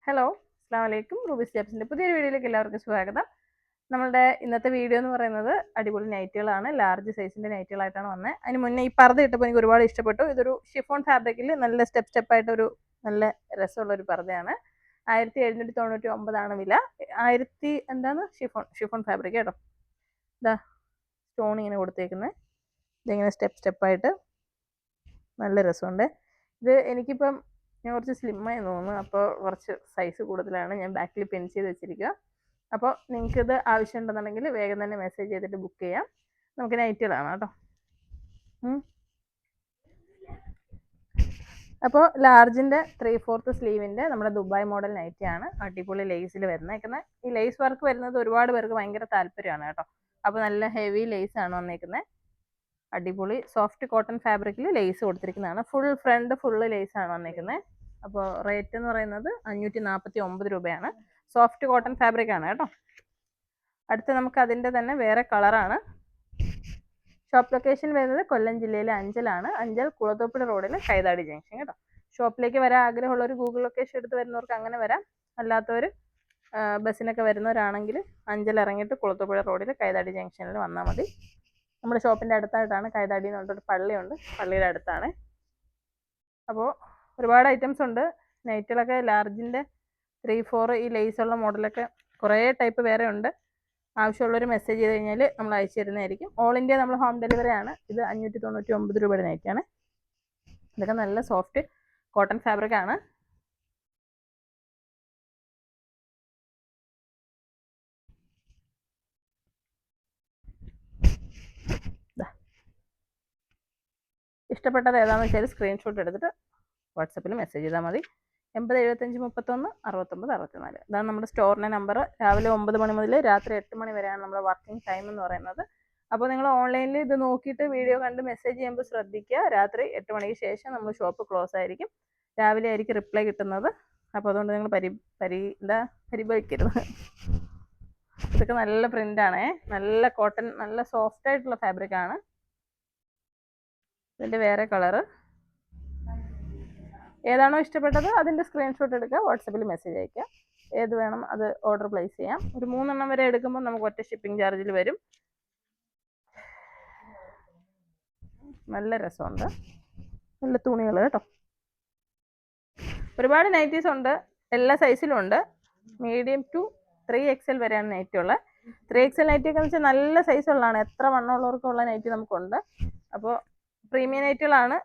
Hello, അസ്സാം വലൈക്കും. Ruby സ്റ്റെപ്സിൻ്റെ പുതിയൊരു വീഡിയോയിലേക്ക് എല്ലാവർക്കും സ്വാഗതം. നമ്മളുടെ ഇന്നത്തെ വീഡിയോ എന്ന് പറയുന്നത് അടിപൊളി നൈറ്റുകളാണ്. ലാർജ് സൈസിൻ്റെ നൈറ്റുകളായിട്ടാണ് വന്നത്. അതിന് മുന്നേ ഈ പർദ്ദ ഇട്ടപ്പോൾ എനിക്ക് ഒരുപാട് ഇഷ്ടപ്പെട്ടു. ഇതൊരു ഷിഫോൺ ഫാബ്രിക്കിൽ നല്ല സ്റ്റെപ്പായിട്ടൊരു നല്ല രസമുള്ളൊരു പർദ്ദയാണ്. 1799 വില. ഷിഫോൺ ഫാബ്രിക് കേട്ടോ. ഇതാ സ്റ്റോൺ ഇങ്ങനെ കൊടുത്തേക്കുന്നത്. ഇതിങ്ങനെ സ്റ്റെപ്പായിട്ട് നല്ല രസമുണ്ട്. ഇത് എനിക്കിപ്പം ഞാൻ കുറച്ച് സ്ലിമ്മായി തോന്നുന്നു, അപ്പോൾ കുറച്ച് സൈസ് കൂടുതലാണ്. ഞാൻ ബാക്കിൽ പിൻ ചെയ്ത് വെച്ചിരിക്കുക. അപ്പോൾ നിങ്ങൾക്കിത് ആവശ്യമുണ്ടെന്നുണ്ടെങ്കിൽ വേഗം തന്നെ മെസ്സേജ് ചെയ്തിട്ട് ബുക്ക് ചെയ്യാം. നമുക്ക് നൈറ്റുകളാണ് കേട്ടോ. അപ്പോൾ ലാർജിൻ്റെ 3/4 സ്ലീവിൻ്റെ നമ്മുടെ ദുബായ് മോഡൽ നൈറ്റിയാണ്. അടിപൊളി ലേസിൽ വരുന്നേക്കുന്നത്. ഈ ലേസ് വർക്ക് വരുന്നത് ഒരുപാട് പേർക്ക് ഭയങ്കര താല്പര്യമാണ് കേട്ടോ. അപ്പോൾ നല്ല ഹെവി ലേസാണ് വന്നേക്കുന്നത്. അടിപൊളി സോഫ്റ്റ് കോട്ടൺ ഫാബ്രിക്കിൽ ലേസ് കൊടുത്തിരിക്കുന്നതാണ്. ഫ്രണ്ട് ഫുള്ള് ലേസാണ് വന്നേക്കുന്നത്. അപ്പോൾ റേറ്റ് എന്ന് പറയുന്നത് 549 രൂപയാണ്. സോഫ്റ്റ് കോട്ടൺ ഫാബ്രിക് ആണ് കേട്ടോ. അടുത്ത് നമുക്ക് അതിൻ്റെ തന്നെ വേറെ കളറാണ്. ഷോപ്പ് ലൊക്കേഷൻ വരുന്നത് കൊല്ലം ജില്ലയിലെ അഞ്ചലാണ്. അഞ്ചൽ കുളത്തൂപ്പുഴ റോഡിൽ കൈതാടി ജംഗ്ഷൻ കേട്ടോ. ഷോപ്പിലേക്ക് വരാൻ ആഗ്രഹമുള്ളവർ ഗൂഗിൾ ലൊക്കേഷൻ എടുത്ത് വരുന്നവർക്ക് അങ്ങനെ വരാം. അല്ലാത്തവർ ബസ്സിനൊക്കെ വരുന്നവരാണെങ്കിൽ അഞ്ചൽ ഇറങ്ങിയിട്ട് കുളത്തൂപ്പുഴ റോഡിൽ കൈതാടി ജംഗ്ഷനിൽ വന്നാൽ മതി. നമ്മുടെ ഷോപ്പിൻ്റെ അടുത്തായിട്ടാണ്. കൈതാടി എന്ന് പറഞ്ഞിട്ടൊരു പള്ളിയുണ്ട്, പള്ളിയുടെ അടുത്താണ്. അപ്പോൾ ഒരുപാട് ഐറ്റംസ് ഉണ്ട്. നൈറ്റുകളൊക്കെ ലാർജിൻ്റെ 3/4 ഈ ലേസുള്ള മോഡലൊക്കെ കുറേ ടൈപ്പ് വേറെ ഉണ്ട്. ആവശ്യമുള്ളവർ മെസ്സേജ് ചെയ്ത് കഴിഞ്ഞാൽ നമ്മൾ അയച്ചു തരുന്നതായിരിക്കും. ഓൾ ഇന്ത്യ നമ്മൾ ഹോം ഡെലിവറി ആണ്. ഇത് 599 രൂപയുടെ നൈറ്റാണ്. ഇതൊക്കെ നല്ല സോഫ്റ്റ് കോട്ടൺ ഫാബ്രിക് ആണ്. ഇഷ്ടപ്പെട്ടത് ഏതാണെന്ന് വെച്ചാൽ സ്ക്രീൻഷോട്ട് എടുത്തിട്ട് വാട്സപ്പിൽ മെസ്സേജ് ചെയ്താൽ മതി. 8075316964. ഇതാണ് നമ്മുടെ സ്റ്റോറിൻ്റെ നമ്പർ. രാവിലെ 9 മണി മുതൽ രാത്രി 8 മണി വരെയാണ് നമ്മുടെ വർക്കിംഗ് ടൈം എന്ന് പറയുന്നത്. അപ്പോൾ നിങ്ങൾ ഓൺലൈനിൽ ഇത് നോക്കിയിട്ട് വീഡിയോ കണ്ട് മെസ്സേജ് ചെയ്യുമ്പോൾ ശ്രദ്ധിക്കുക. രാത്രി 8 മണിക്ക് ശേഷം നമ്മൾ ഷോപ്പ് ക്ലോസ് ആയിരിക്കും. രാവിലെ ആയിരിക്കും റിപ്ലൈ കിട്ടുന്നത്. അപ്പോൾ അതുകൊണ്ട് നിങ്ങൾ പരിഭവിക്കരുത്. ഇതൊക്കെ നല്ല പ്രിൻ്റാണേ. നല്ല കോട്ടൺ, നല്ല സോഫ്റ്റ് ആയിട്ടുള്ള ഫാബ്രിക്കാണ്. ഇതിൻ്റെ വേറെ കളറ് ഏതാണോ ഇഷ്ടപ്പെട്ടത് അതിൻ്റെ സ്ക്രീൻഷോട്ട് എടുക്കുക, വാട്സപ്പിൽ മെസ്സേജ് അയക്കുക. ഏത് വേണം അത് ഓർഡർ പ്ലേസ് ചെയ്യാം. ഒരു 3 എണ്ണം വരെ എടുക്കുമ്പോൾ നമുക്ക് ഒറ്റ ഷിപ്പിംഗ് ചാർജിൽ വരും. നല്ല രസമുണ്ട്, നല്ല തുണികൾ കേട്ടോ. ഒരുപാട് നൈറ്റീസ് ഉണ്ട്, എല്ലാ സൈസിലും ഉണ്ട്. മീഡിയം ടു 3XL വരെയാണ് നൈറ്റി ഉള്ളത്. 3XL നൈറ്റിയൊക്കെ എന്ന് വെച്ചാൽ നല്ല സൈസുള്ളതാണ്. എത്ര വണ്ണമുള്ളവർക്കുള്ള നൈറ്റി നമുക്കുണ്ട്. അപ്പോൾ പ്രീമിയം നൈറ്റുകളാണ്.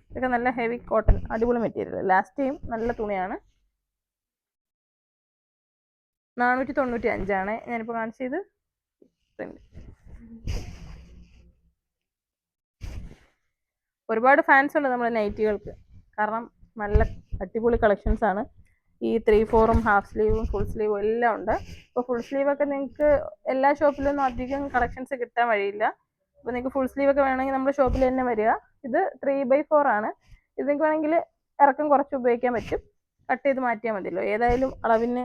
ഇതൊക്കെ നല്ല ഹെവി കോട്ടൺ, അടിപൊളി മെറ്റീരിയൽ. ലാസ്റ്റ് ടൈം നല്ല തുണിയാണ്. 495 ഞാനിപ്പോൾ കാണിച്ചത്. ഒരുപാട് ഫാൻസ് ഉണ്ട് നമ്മുടെ നൈറ്റികൾക്ക്. കാരണം നല്ല അടിപൊളി കളക്ഷൻസ് ആണ്. ഈ 3/4 ഹാഫ് സ്ലീവും ഫുൾ സ്ലീവും എല്ലാം ഉണ്ട്. ഇപ്പോൾ ഫുൾ സ്ലീവൊക്കെ നിങ്ങൾക്ക് എല്ലാ ഷോപ്പിലൊന്നും അധികം കളക്ഷൻസ് കിട്ടാൻ വഴിയില്ല. അപ്പോൾ നിങ്ങൾക്ക് ഫുൾ സ്ലീവൊക്കെ വേണമെങ്കിൽ നമ്മുടെ ഷോപ്പിൽ തന്നെ വരിക. ഇത് 3/4 ആണ്. ഇത് നിങ്ങൾക്ക് വേണമെങ്കിൽ ഇറക്കം കുറച്ച് ഉപയോഗിക്കാൻ പറ്റും. കട്ട് ചെയ്ത് മാറ്റിയാൽ മതിയല്ലോ. ഏതായാലും അളവിന്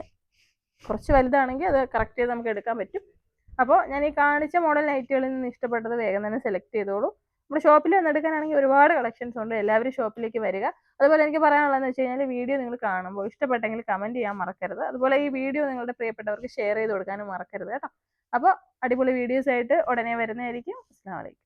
കുറച്ച് വലുതാണെങ്കിൽ അത് കറക്റ്റ് ചെയ്ത് നമുക്ക് എടുക്കാൻ പറ്റും. അപ്പോൾ ഞാൻ ഈ കാണിച്ച മോഡൽ നൈറ്റുകളിൽ നിന്ന് ഇഷ്ടപ്പെട്ടത് വേഗം തന്നെ സെലക്ട് ചെയ്തോളൂ. നമ്മുടെ ഷോപ്പിൽ വന്നെടുക്കാനാണെങ്കിൽ ഒരുപാട് കളക്ഷൻസ് ഉണ്ട്. എല്ലാവരും ഷോപ്പിലേക്ക് വരിക. അതുപോലെ എനിക്ക് പറയാനുള്ളതെന്ന് വെച്ച് കഴിഞ്ഞാൽ വീഡിയോ നിങ്ങൾ കാണുമ്പോൾ ഇഷ്ടപ്പെട്ടെങ്കിൽ കമൻറ്റ് ചെയ്യാൻ മറക്കരുത്. അതുപോലെ ഈ വീഡിയോ നിങ്ങളുടെ പ്രിയപ്പെട്ടവർക്ക് ഷെയർ ചെയ്ത് കൊടുക്കാനും മറക്കരുത് കേട്ടോ. അപ്പോൾ അടിപൊളി വീഡിയോസ് ആയിട്ട് ഉടനെ വരുന്നതായിരിക്കും. അസ്സലാമു അലൈക്കും.